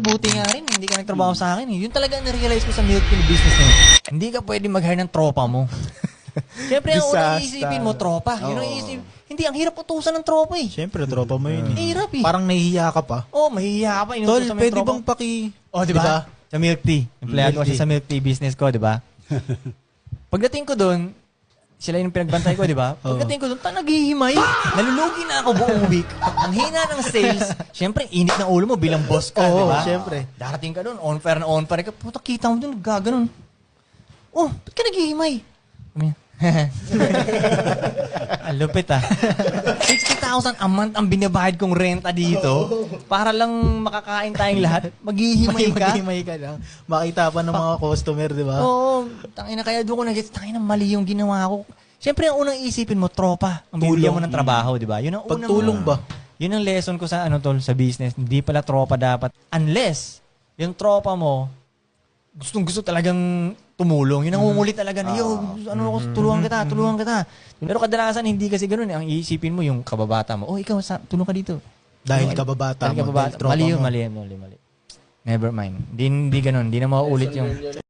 Buti nga rin, hindi ka nagtrabaho sa akin eh. Yun talaga na-realize ko sa milk tea business na yun. Hindi ka pwede mag-hire ng tropa mo. Siyempre, ang unang isipin mo, tropa. Yun ang isipin. Hindi, ang hirap utusan ng tropa eh. Siyempre, tropa mo yun eh. Hirap eh. Parang nahihiya ka pa. Mahihiya ka pa. Tol, Inutusan mo yung pwede tropa. bang Di ba? Sa milk tea. Empleyado ko siya sa milk tea business ko, di ba? Pagdating ko doon, sila yung pinagbantay ko, di ba? Pagdating ko doon, naghihimay. Nalulugi na ako buong week. Ang hina ng sales. Siyempre, init ng ulo mo bilang boss ka, di ba? Siyempre. Darating ka doon, on fire ka. Puta, kita mo doon, gaganon. Ba't ka naghihimay? Ang lupit ah. 60,000 a month ang binabayad kong renta dito para lang makakain tayong lahat. Maghihimay ka? Maghihimay ka lang. Makita pa ng mga customer, di ba? Oo. Tangina, kaya doon ko nag-gets, tangina, mali yung ginawa ko. Siyempre, ang unang isipin mo, tropa. Ang bibigyan mo ng trabaho, di ba? Yun ang unang... Pagtulong ba? Yun ang lesson ko sa sa business. Hindi pala tropa dapat. Unless, yung tropa mo, gustong-gusto talagang tumulong. Yung nangungulit talaga na, tulungan kita. Pero kadalasan, hindi kasi ganun. Ang iisipin mo, yung kababata mo, ikaw, tulong ka dito. Dahil kababata mo. Dahil tropa mo. Mali. Never mind. Hindi ganun. Hindi na mauulit yung...